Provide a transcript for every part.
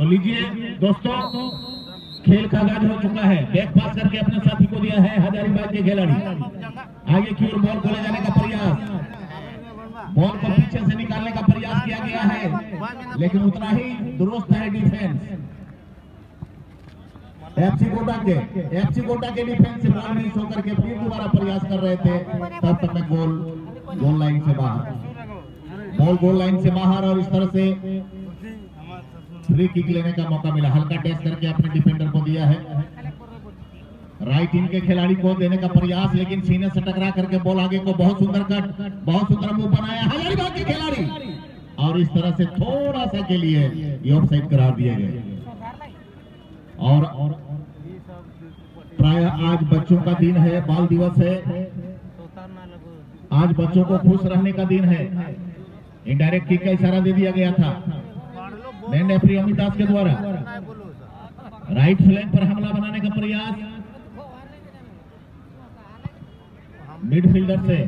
लीजिए दोस्तों, खेल का आगाज हो चुका है। बैक पास करके अपने साथी को दिया है हजारीबाग के खिलाड़ी। आगे की ओर बॉल को ले जाने का प्रयास, बॉल को पीछे से निकालने का प्रयास किया गया है, लेकिन उतना ही दुरुस्त है डिफेंस एफसी गोड्डा के डिफेंस से बॉल मिस होकर के फिर दोबारा प्रयास कर रहे थे, तब तक में गोल लाइन से बाहर, बॉल गोल लाइन से बाहर और इस तरह से फ्री किक लेने का मौका मिला। हल्का टेस्ट करके अपने डिफेंडर को दिया है, राइट इन के खिलाड़ी को देने का प्रयास, लेकिन सीने से टकरा करके बॉल आगे को बहुत सुंदर कट, बहुत सुंदर मूव बनाया हजारीबाग के खिलाड़ी, और इस तरह से थोड़ा सा के लिए ये ऑफसाइड करार दिए गए। और प्राय आज बच्चों का दिन है, बाल दिवस है, आज बच्चों को खुश रहने का दिन है। इनडायरेक्ट किक का इशारा दे दिया गया था मैन रेफरी अमित दास के द्वारा। राइट फ्लैंक पर हमला बनाने का प्रयास, मिडफील्डर से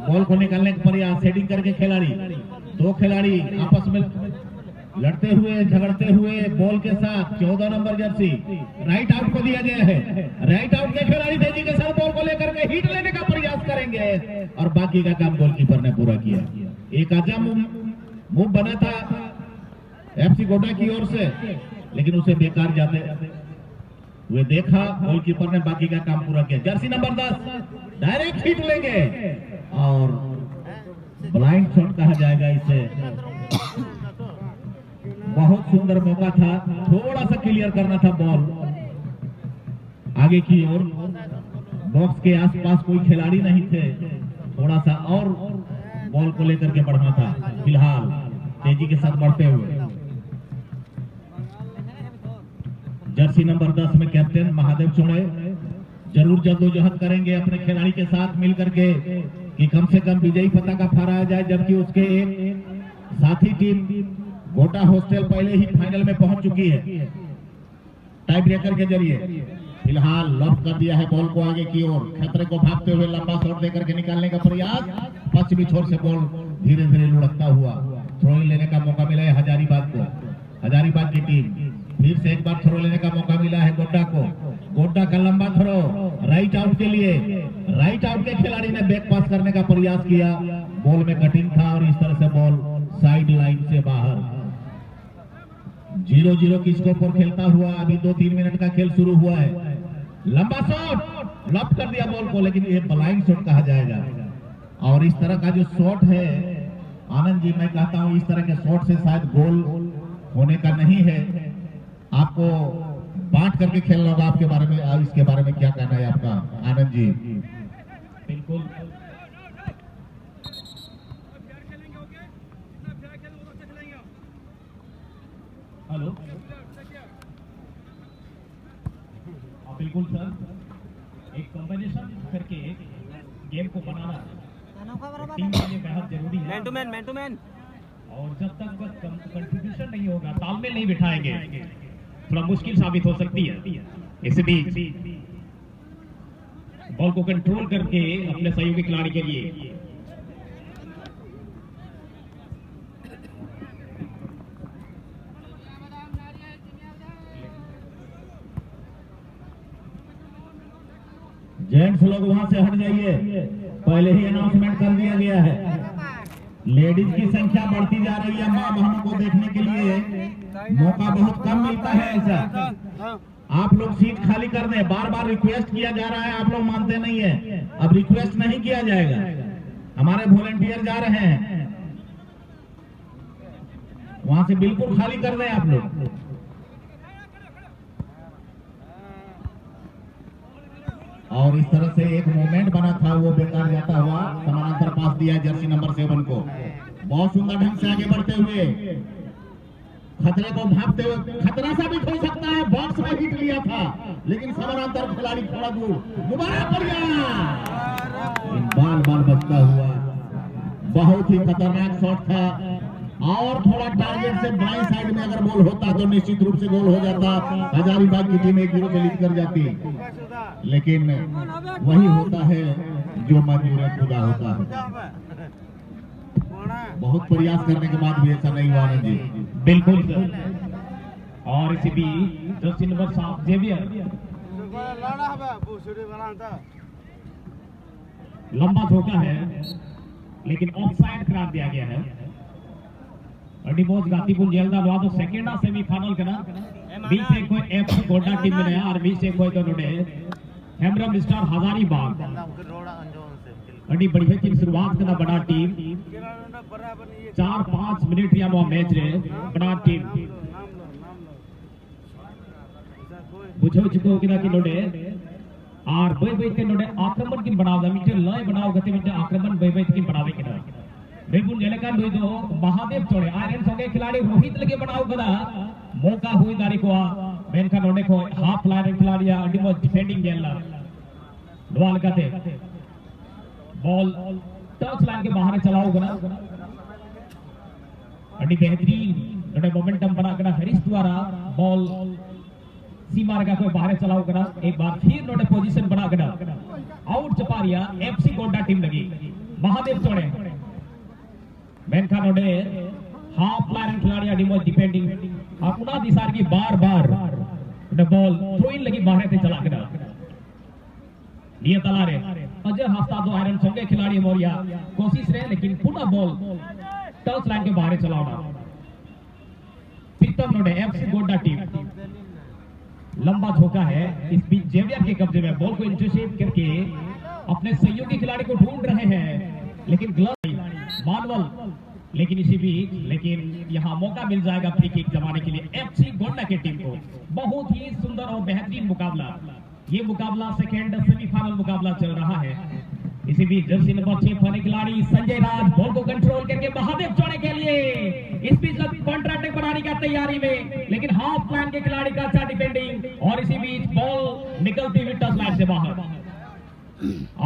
बॉल को निकालने का प्रयास, सेटिंग करके खिलाड़ी, दो खिलाड़ी आपस में लड़ते हुए झगड़ते हुए बॉल के साथ 14 नंबर जर्सी राइट आउट को दिया गया है। राइट आउट के खिलाड़ी तेजी के साथ बॉल को लेकर के हिट लेने का प्रयास करेंगे, और बाकी का काम गोलकीपर ने पूरा किया। एक अजब मूव बना था एफसी गोड्डा की ओर से, लेकिन उसे बेकार जाते हुए देखा गोलकीपर ने, बाकी का काम पूरा किया। जर्सी नंबर 10 डायरेक्ट हिट लेंगे, और ब्लाइंड शॉट कहा जाएगा इसे। बहुत सुंदर मौका था, थोड़ा सा क्लियर करना था बॉल आगे की ओर, बॉक्स के आसपास कोई खिलाड़ी नहीं थे, थोड़ा सा और बॉल को लेकर के बढ़ना था। फिलहाल तेजी के साथ बढ़ते हुए जर्सी नंबर 10 में कैप्टन महादेव चौड़े जरूर जद्दोजहद करेंगे अपने खिलाड़ी के साथ मिलकर के कि कम से कम विजयी पताका फहराया जाए, जबकि उसके एक साथी टीम गोटा हॉस्टल पहले ही फाइनल में पहुंच चुकी है टाई ब्रेकर के जरिए। फिलहाल लॉफ्ट कर दिया है बॉल को आगे की ओर, खतरे को भागते हुए लंबा शॉट देकर के निकालने का प्रयास, पश्चिमी छोर से बॉल धीरे धीरे लुढ़कता हुआ थ्रोइंग लेने का मौका मिला है हजारीबाग को। हजारीबाग की टीम फिर से एक बार थ्रो लेने का मौका मिला है गोड्डा को। गोड्डा का लंबा थ्रो राइट आउट के लिए, राइट आउट के खिलाड़ी ने बैक पास करने का प्रयास किया, बॉल में कटिंग था और इस तरह से बॉल साइड लाइन से बाहर। 0-0 की स्कोर पर खेलता हुआ अभी 2-3 मिनट का खेल शुरू हुआ है। लंबा शॉट लॉफ्ट कर दिया बॉल को, लेकिन ये ब्लाइंड शॉट कहा जाएगा। और इस तरह का जो शॉट है आनंद जी, मैं कहता हूं इस तरह के शॉट से शायद गोल होने का नहीं है। आपको बांट करके खेलना होगा। आपके बारे में, इसके बारे में क्या कहना है आपका आनंद जी? बिल्कुल हेलो, बिल्कुल सर, एक कॉम्बिनेशन करके गेम को बनाना टीम के लिए बेहद जरूरी है। मैन टू मैन और जब तक कंट्रीब्यूशन नहीं होगा, तालमेल नहीं बिठाएंगे, थोड़ा मुश्किल साबित हो सकती है। इस बीच बॉल को कंट्रोल करके अपने सहयोगी खिलाड़ी के लिए जेंट्स लोग वहां से हट जाइए, पहले ही अनाउंसमेंट कर दिया गया है। लेडीज की संख्या बढ़ती जा रही है, मां बहनों को देखने के लिए मौका बहुत कम मिलता है। ऐसा आप लोग सीट खाली कर दें, बार बार रिक्वेस्ट किया जा रहा है, आप लोग मानते नहीं है। अब रिक्वेस्ट नहीं किया जाएगा, हमारे वॉलंटियर जा रहे हैं, वहां से बिल्कुल खाली कर दें आप लोग। और इस तरह से एक मोमेंट बना था, वो बेकार जाता हुआ समानांतर पास दिया जर्सी नंबर 7 को। बहुत सुंदर ढंग से आगे बढ़ते हुए, खतरे को भागते हुए, खतरा साबित हो सकता है, बॉक्स में हिट लिया था, लेकिन समानांतर खिलाड़ी थोड़ा दूर, दोबारा बाल बाल बचता हुआ, बहुत ही खतरनाक शॉट था। और थोड़ा टारगेट से बाएं साइड में अगर गोल होता तो निश्चित रूप से गोल हो जाता, हजारीबाग की टीम 1-0 से लीड कर जाती, लेकिन वही होता है जो मंजूर खुदा होता है। बहुत प्रयास करने के बाद भी ऐसा नहीं हुआ जी। बिल्कुल सर, और इसी भी जर्सी नंबर 7 जेवियर लंबा धोखा है लेकिन ऑफसाइड करार दिया गया है। अडिमोज गातीपुर जेलदा दवा तो सेकंड सेमीफाइनल कना बीच से कोई एफ गोडा टीम में और बीच से कोई तो नोडे हेमरम स्टार हजारीबाग अडी बढ़िया की शुरुआत करना बड़ा टीम 4-5 मिनट या वो मैच रे बड़ा टीम बुझो चुको कि ना कि नोडे और बई बई के नोडे आक्रमण की बढ़ाव मिटे लय बढ़ाव गति मिटे आक्रमण बई बई की बढ़ावे के ना बेगुन जेलेका लुई दो महादेव चोड़े आयरन संगे खिलाड़ी रोहित लगे बढ़ाव कदा मौका हुई दारी को बेनका नोडे को हाफ लाइन खिलाड़ी अडिमो डिफेंडिंग जेलला दुआल काते बॉल टच लाइन के बाहर चलाओ गना अडी बेहतरीन नोडे मोमेंटम बना कना हरीश द्वारा बॉल सीमा रेखा को बाहर चलाओ करा एक बार फिर नोडे पोजीशन बना करा आउट चपारिया एफसी गोंडा टीम लगी महादेव चोड़े बेनका नोडे हाफ लाइन खिलाड़ी अडिमो डिफेंडिंग अपना दिसार की बार-बार द बॉल थ्रो इन लगी बाहर से चला करा ये तला रे अजय हस्ता दो आयरन संगे खिलाड़ी मोरिया कोशिश रहे लेकिन पुनः बॉल टच लाइन के बाहर चलाना प्रीतम नोडे एफसी गोंडा टीम लंबा धोखा है इस बीच जेवियर के कब्जे में बॉल को इंटरसेप्ट करके अपने सहयोगी खिलाड़ी को ढूंढ रहे हैं लेकिन ग्लव मानवल लेकिन इसी बीच लेकिन यहां मौका मिल जाएगा फ्री किक जमाने के लिए एफसी गोंडा की टीम को। बहुत ही सुंदर और बेहतरीन मुकाबला ये मुकाबला सेकेंड सेमीफाइनल मुकाबला चल रहा है। इसी बीच जर्सी नंबर 6 फनी खिलाड़ी संजय राज बॉल को कंट्रोल करके महादेव चौड़े के लिए इस बीच काउंटर अटैक बनाने का तैयारी में लेकिन हाफ लाइन के खिलाड़ी का अच्छा डिफेंडिंग और इसी बीच बॉल निकलती हुई टच लाइन से बाहर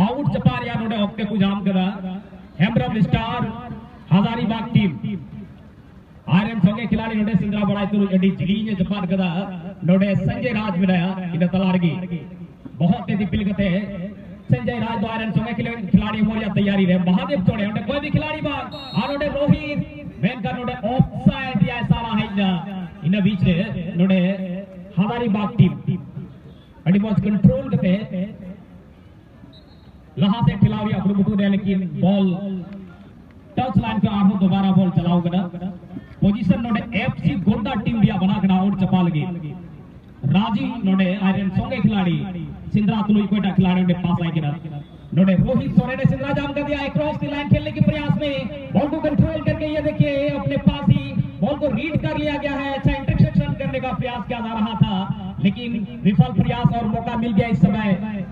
आउट चपार या नोडे हफ्ते को जाम करा Hembram star Hazaribagh team iron संगे खिलाड़ी नोडे सिंद्रा बड़ाई तो अडी जिलीने जपार कदा नोडे संजय राज बिनाया इन तलारगी बहुत तेजी पिलगते संजय राज दो आयरन संगे खिलाड़ी मोरिया तैयारी रहे महादेव चौड़े नोडे कोई भी खिलाड़ी बाग आ नोडे रोहित मेन का नोडे ऑफसाइड या सारा है इन बीच नोडे हजारीबाग टीम अडी बहुत कंट्रोल करते लहा से खिलाड़ी अपने मुटु दे लेकिन बॉल टच लाइन पे आठो दोबारा बॉल चलाओ करा पोजीशन नोडे एफसी गोंडा टीम भी बना करा आउट चपा लगे राजी नोडे आयरन संगे खिलाड़ी सिंद्रा तुलुई कोटा खिलाड़ी ने पास आई करा नोडे रोहित सोरे ने सिंद्रा जाम कर दिया क्रॉस द लाइन खेलने के प्रयास में बॉल को कंट्रोल करके ये देखिए अपने पास ही बॉल को रीड कर लिया गया है। अच्छा इंटरसेप्शन करने का प्रयास किया जा रहा था लेकिन विफल प्रयास और मौका मिल गया इस समय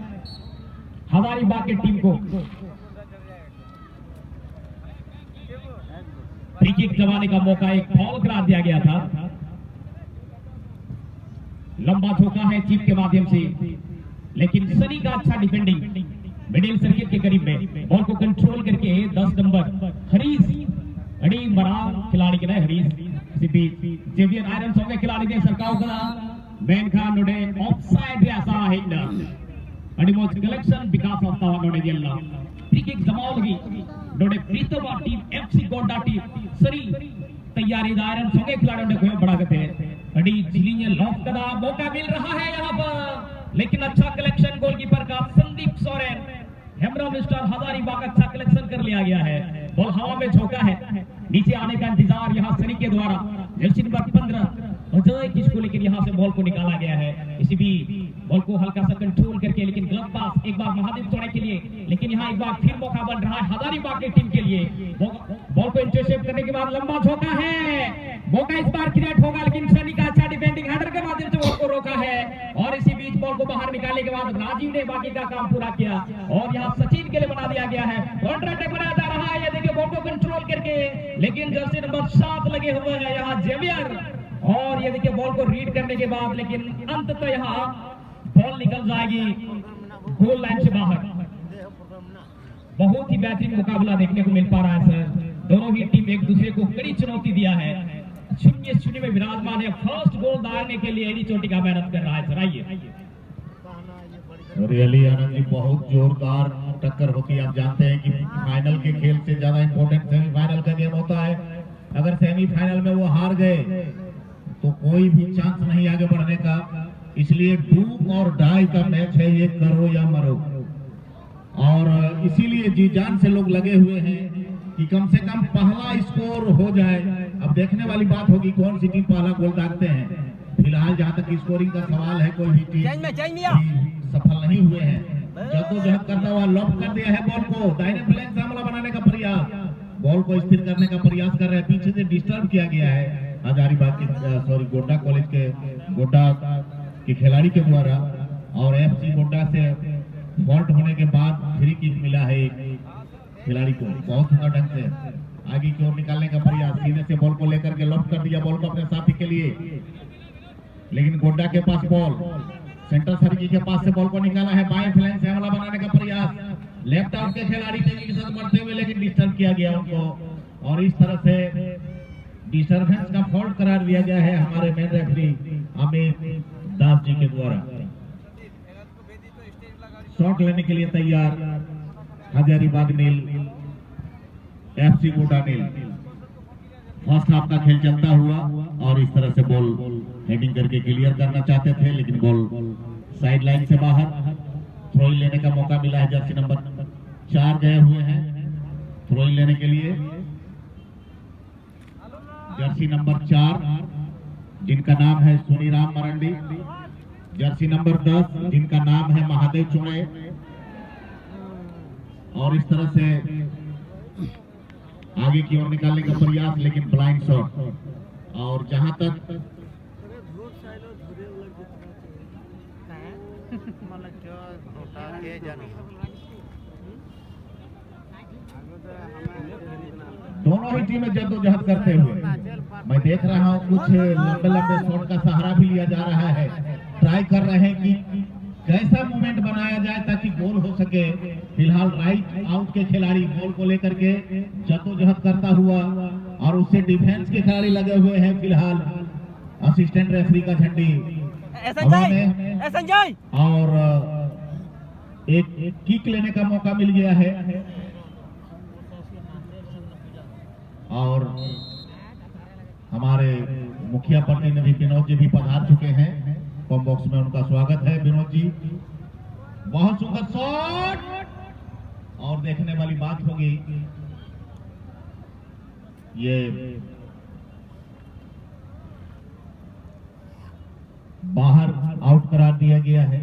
हजारीबाग की टीम को। फ्री किक जमाने का मौका एक फॉल करार दिया गया था। लंबा धोखा है चीप के माध्यम से लेकिन सनी का अच्छा डिफेंडिंग मिडिल सर्किट के करीब में बॉल को कंट्रोल करके 10 नंबर हरीश अड़ी मरा खिलाड़ी के हरीश जेवियर आयरन संगे खिलाड़ी के सरकाव करा मैन खान नोडे ऑफसाइड ऐसा है अडिमोज कलेक्शन विकास होता हुआ नोडे जेल्ला फ्री किक जमाओ लगी नोडे प्रीतम टीम एफसी गोंडा टीम सरी तैयारी आयरन संगे खिलाड़ियों ने कोई बड़ा करते अड़ी जिलीने लॉक करा मौका मिल रहा है यहां पर लेकिन अच्छा कलेक्शन गोलकीपर का संदीप सोरेन हेमरम स्टार हजारीबाग अच्छा कलेक्शन कर लिया गया है। बॉल हवा में झोंका है नीचे आने का इंतजार यहां सनी के द्वारा जर्सी नंबर 15 अजय किसको लेकिन यहां से बॉल को निकाला गया है। इसी भी बॉल को हल्का सा कंट्रोल करके लेकिन ग्लव पास एक बार महादेव चौड़े के लिए लेकिन यहां एक बार फिर मौका बन रहा है हजारीबाग की टीम के लिए बॉल को इंटरसेप्ट करने के बाद लंबा झोंका है मौका इस बार क्रिएट होगा लेकिन सनी का अच्छा डिफेंडिंग हेडर के माध्यम से बॉल को रोका है और इसी बीच बॉल को बाहर निकालने के बाद राजीव ने बाकी का काम पूरा किया और यहां सचिन के लिए बना दिया गया है। काउंटर अटैक बनाया जा रहा है ये देखिए बॉल को कंट्रोल करके लेकिन जर्सी नंबर 7 लगे हुए हैं यहां जेवियर और ये देखिए बॉल को रीड करने के बाद लेकिन अंततः यहां बॉल निकल जाएगी गोल लाइन से बाहर। बहुत ही बेहतरीन मुकाबला देखने को मिल पा रहा है सर। दोनों ही टीम एक दूसरे को कड़ी चुनौती दिया है 0-0 में विराजमान है। फर्स्ट गोल दागने के लिए एडी चोटी का मेहनत कर रहा है सर। आइए रियली आनंद जी बहुत जोरदार टक्कर होती है। आप जानते हैं कि फाइनल के खेल से ज्यादा इंपॉर्टेंट सेमीफाइनल का गेम होता है। अगर सेमीफाइनल में वो हार गए तो कोई भी चांस नहीं आगे बढ़ने का। इसलिए डू और डाई का मैच है ये, करो या मरो। और इसीलिए जी जान से लोग लगे हुए हैं कि कम से कम पहला स्कोर हो जाए। अब देखने वाली बात होगी कौन सी टीम पहला गोल दागते हैं। फिलहाल जहां तक स्कोरिंग का सवाल है, कोई भी टीम सफल नहीं हुए हैं। जद्दोजहद करता हुआ लॉक कर दिया है बॉल को, दाहिने फ्लैंक से हमला बनाने का प्रयास, बॉल को स्थिर करने का प्रयास कर रहे हैं। पीछे से डिस्टर्ब किया गया है हजारीबाग के गोड्डा कॉलेज के गोड्डा के खिलाड़ी के द्वारा, और एफसी गोड्डा से फॉल्ट होने के बाद फ्री किक मिला है एक खिलाड़ी को। बहुत सुंदर ढंग से आगे की ओर निकालने का प्रयास, सीने से बॉल को लेकर के लॉक कर दिया बॉल को अपने साथी के लिए, लेकिन गोड्डा के पास बॉल, सेंटर सर्किल के पास से बॉल को निकाला है, बाएं फ्लैंक से हमला बनाने का प्रयास, लेफ्ट आउट के खिलाड़ी तेजी के साथ बढ़ते हुए, लेकिन डिस्टर्ब किया गया उनको, और इस तरह से डिस्टर्बेंस का फॉल्ट करार दिया गया है हमारे मेन रेफरी अमित दास जी के द्वारा। शॉट लेने के लिए तैयार हजारीबाग नील, एफसी गोड्डा नील। फर्स्ट हाफ का खेल चलता हुआ और इस तरह से बॉल हेडिंग करके क्लियर करना चाहते थे, लेकिन बॉल साइड लाइन से बाहर। थ्रो इन लेने का मौका मिला है, जर्सी नंबर 4 गए हुए हैं थ्रो इन लेने के लिए। जर्सी नंबर 4 जिनका नाम है सुनीराम मरंडी, जर्सी नंबर 10 जिनका नाम है महादेव चुड़े, और इस तरह से आगे की ओर निकालने का प्रयास, लेकिन ब्लाइंड शॉट। और जहां तक दोनों ही टीमें जद्दोजहद करते हुए मैं देख रहा हूं, कुछ लंबे लंबे शॉट का सहारा भी लिया जा रहा है, ट्राई कर रहे हैं कि कैसा मूवमेंट बनाया जाए ताकि गोल हो सके। फिलहाल राइट आउट के खिलाड़ी बॉल को लेकर के जद्दोजहद करता हुआ, और उससे डिफेंस के खिलाड़ी लगे हुए हैं। फिलहाल असिस्टेंट रेफरी का झंडी और एक किक लेने का मौका मिल गया है, और हमारे मुखिया प्रतिनिधि विनोद जी भी पधार चुके हैं। कॉम बॉक्स में उनका स्वागत है विनोद जी। बहुत सुंदर शॉट, और देखने वाली बात होगी ये बाहर आउट करार दिया गया है।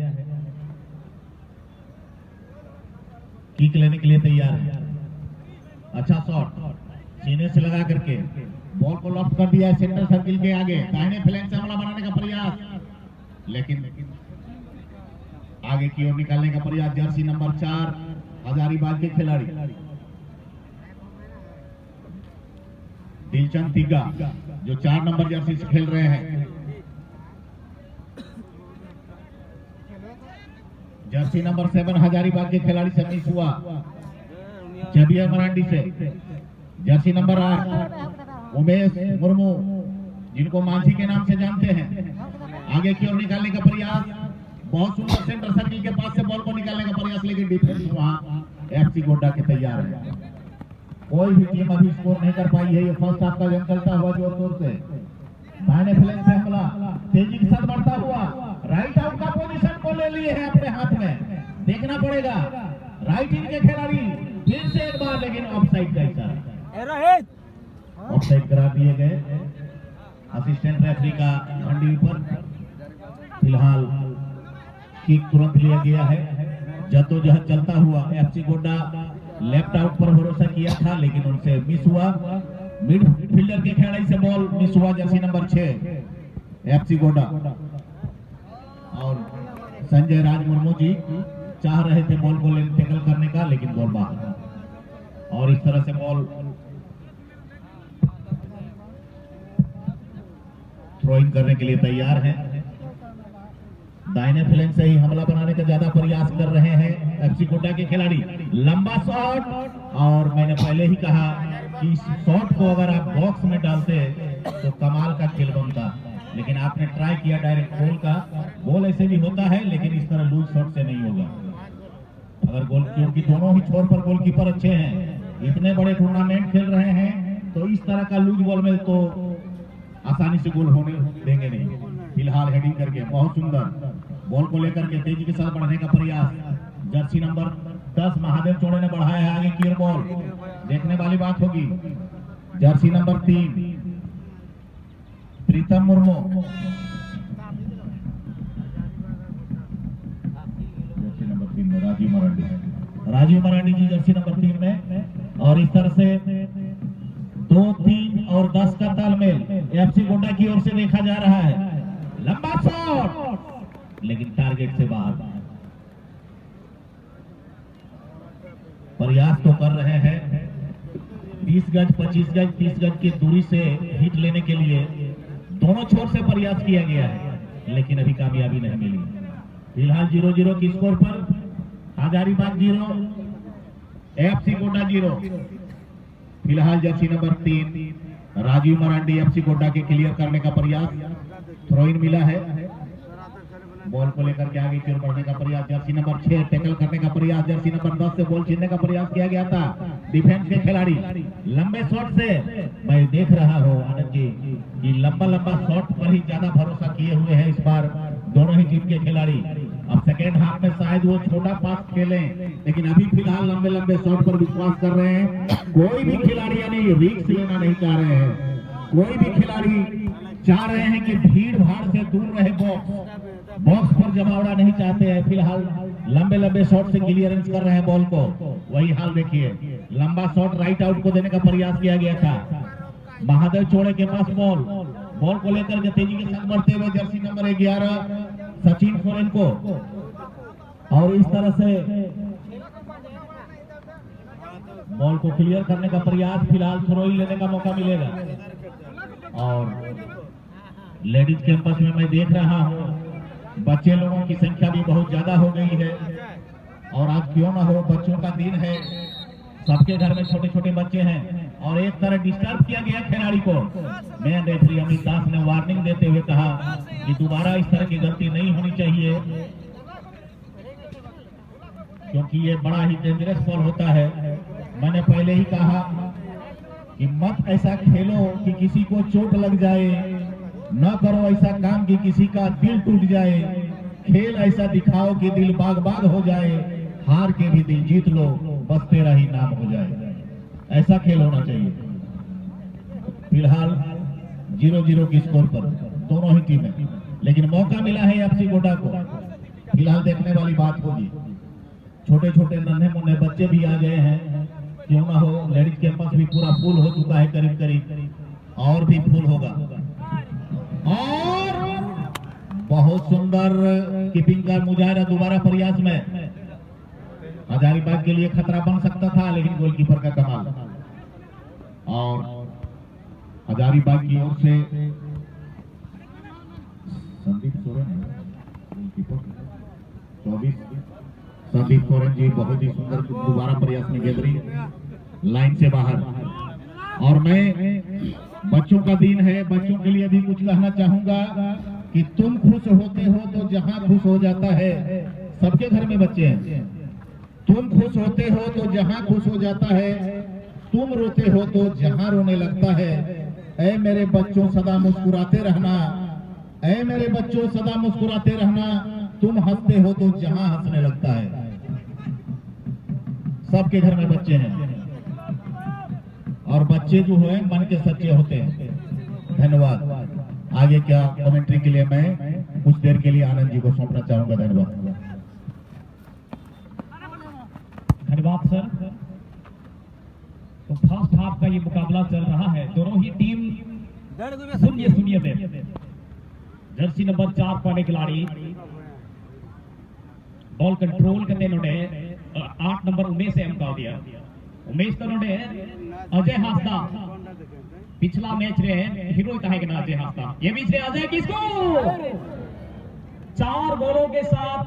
किक लेने के लिए तैयार है, अच्छा शॉट, सीने से लगा करके बॉल को लॉक कर दिया है सेंटर सर्किल के आगे, दाहिने फ्लैंक से हमला बनाने का प्रयास, लेकिन आगे की ओर निकालने का प्रयास। जर्सी नंबर 4 हजारीबाग के खिलाड़ी दिलचंद तिग्गा जो 4 नंबर जर्सी से खेल रहे हैं। जर्सी नंबर 7 हजारीबाग के खिलाड़ी से मिस हुआ, जबिया मरांडी से। जर्सी नंबर 8 उमेश मुर्मू जिनको मांझी के नाम से जानते हैं, आगे की ओर निकालने का प्रयास, बहुत सुंदर सेंटर सर्किल के पास से बॉल को निकालने का प्रयास, लेकिन डिफेंस वहां एफसी गोड्डा के तैयार है। कोई भी टीम अभी स्कोर नहीं कर पाई है। ये फर्स्ट हाफ का गेम चलता हुआ जोर शोर से, दाहिने फ्लैंक से हमला तेजी के साथ बढ़ता हुआ, राइट आउट का पोजीशन को ले लिए है अपने हाथ में, देखना पड़ेगा राइट इन के खिलाड़ी फिर से एक बार, लेकिन ऑफसाइड का इशारा, ऑफसाइड करा दिए गए असिस्टेंट रेफरी का झंडी पर। फिलहाल किक तुरंत लिया गया है। जद्दोजहद चलता हुआ एफसी गोड्डा लेफ्ट आउट पर भरोसा किया था, लेकिन उनसे मिस हुआ। मिड फील्डर के खिलाड़ी से बॉल मिस हुआ, जर्सी नंबर 6 एफसी गोड्डा। और संजय राज मुर्मू जी चाह रहे थे बॉल को टैकल करने का, लेकिन बॉल बाहर, और इस तरह से बॉल थ्रो इन करने के लिए तैयार है। दाहिने फ्लैंक से ही हमला बनाने का ज्यादा प्रयास कर रहे हैं एफसी गोड्डा के खिलाड़ी। लंबा शॉट, और मैंने पहले ही कहा कि इस शॉट को अगर आप बॉक्स में डालते तो कमाल का खेल बनता, लेकिन आपने ट्राई किया डायरेक्ट गोल का। गोल ऐसे भी होता है, लेकिन इस तरह लूज शॉट से नहीं होगा। अगर गोल, क्योंकि दोनों ही छोर पर गोलकीपर अच्छे हैं, इतने बड़े टूर्नामेंट खेल रहे हैं, तो इस तरह का लूज बॉल में तो आसानी से गोल होने देंगे नहीं। फिलहाल हेडिंग करके बहुत सुंदर बॉल को लेकर के तेजी के साथ बढ़ने का प्रयास। जर्सी नंबर 10 महादेव चौड़े ने बढ़ाया है आगे की ओर बॉल, देखने वाली बात होगी। जर्सी नंबर 3 प्रीतम मुर्मू, जर्सी नंबर 3 में राजीव मरांडी जी जर्सी नंबर 3 में। और इस तरह से 2, 3 और 10 का तालमेल एफसी गोंडा की ओर से देखा जा रहा है। लंबा शॉट लेकिन टारगेट से बाहर। प्रयास तो कर रहे हैं 20 गज 25 गज 30 गज की दूरी से हिट लेने के लिए दोनों छोर से प्रयास किया गया है, लेकिन अभी कामयाबी नहीं मिली। फिलहाल 0-0 की स्कोर पर हजारीबाग 0 एफसी गोंडा 0। फिलहाल jersey number 3 Rajiv Marandi FC Gonda के क्लियर करने का प्रयास। थ्रो इन मिला है, बॉल को लेकर के आगे की ओर बढ़ने का प्रयास। जर्सी नंबर 6 टैकल करने का प्रयास। जर्सी नंबर 10 से बॉल छीनने का प्रयास किया गया था। डिफेंस के खिलाड़ी लंबे शॉट से, मैं देख रहा हूं आनंद जी कि लंबा शॉट पर ही ज्यादा भरोसा किए हुए हैं इस बार दोनों ही टीम के खिलाड़ी। अब सेकेंड हाफ में शायद वो छोटा पास खेलें, लेकिन अभी फिलहाल लंबे शॉट पर विश्वास कर रहे हैं। कोई भी खिलाड़ी यानी रिस्क लेना नहीं चाह रहे हैं। कोई भी खिलाड़ी चाह रहे हैं कि भीड़ भाड़ से दूर रहे, बॉक्स पर जमावड़ा नहीं चाहते हैं। फिलहाल लंबे शॉट से क्लियरेंस कर रहे हैं बॉल को। वही हाल देखिए, लंबा शॉट राइट आउट को देने का प्रयास किया गया था। महादेव चौड़े के पास बॉल को लेकर के तेजी के साथ बढ़ते हुए जर्सी नंबर 11 सचिन सोरेन को, और इस तरह से बॉल को क्लियर करने का प्रयास। फिलहाल थ्रो इन लेने का मौका मिलेगा। और लेडीज कैंपस में मैं देख रहा हूं बच्चे लोगों की संख्या भी बहुत ज्यादा हो गई है, और आज क्यों ना हो, बच्चों का दिन है, सबके घर में छोटे छोटे बच्चे हैं, और एक तरह डिस्टर्ब किया गया खिलाड़ी को। मैं रेफरी अमित दास ने वार्निंग देते हुए कहा कि दोबारा इस तरह की गलती नहीं होनी चाहिए, क्योंकि ये बड़ा ही डेंजरस बॉल होता है। मैंने पहले ही कहा कि मत ऐसा खेलो कि किसी को चोट लग जाए, न करो ऐसा काम कि किसी का दिल टूट जाए। खेल ऐसा दिखाओ कि दिल बाग बाग हो जाए, हार के भी दिल जीत लो, बस तेरा ही नाम हो जाए। ऐसा खेल होना चाहिए। फिलहाल 0-0 की स्कोर पर दोनों ही टीमें, लेकिन मौका मिला है एफसी गोंडा को। फिलहाल देखने वाली बात होगी, छोटे छोटे नन्हे मुन्ने बच्चे भी आ गए हैं। क्यों ना हो, लेडीज कैंपस भी पूरा फुल हो चुका है करीब, और भी फुल होगा। और बहुत सुंदर कीपिंग का मुजाहरा दोबारा प्रयास में। हजारीबाग के लिए खतरा बन सकता था, लेकिन गोलकीपर का कमाल। और हजारीबाग की ओर से संदीप सोरेन गोलकीपर 24 संदीप सोरेन जी बहुत ही सुंदर दोबारा प्रयास में गेंदरी लाइन से बाहर। और मैं बच्चों का दिन है, बच्चों के लिए भी कुछ कहना चाहूंगा कि तुम खुश होते हो तो जहां खुश हो जाता है, सबके घर में बच्चे हैं। तुम खुश होते हो तो जहां खुश हो जाता है, तुम रोते हो तो जहां रोने लगता है। ऐ मेरे बच्चों सदा मुस्कुराते रहना, ऐ मेरे बच्चों सदा मुस्कुराते रहना, तुम हंसते हो तो जहां हंसने लगता है। सबके घर में बच्चे हैं, और बच्चे जो है मन के सच्चे होते हैं। धन्यवाद। आगे क्या कमेंट्री के लिए मैं कुछ देर के लिए आनंद जी को सौंपना चाहूंगा। धन्यवाद सर। तो फर्स्ट हाफ का ये मुकाबला चल रहा है, दोनों ही टीम शून्य में। जर्सी नंबर 4 वाले खिलाड़ी बॉल कंट्रोल करते उन्होंने 8 नंबर उमेश से हमका दिया। उमेश का उन्होंने अजय हास्ता पिछला मैच रे हीरो कहा कि ना अजय हास्ता, ये बीच अजय किसको 4 गोलों के साथ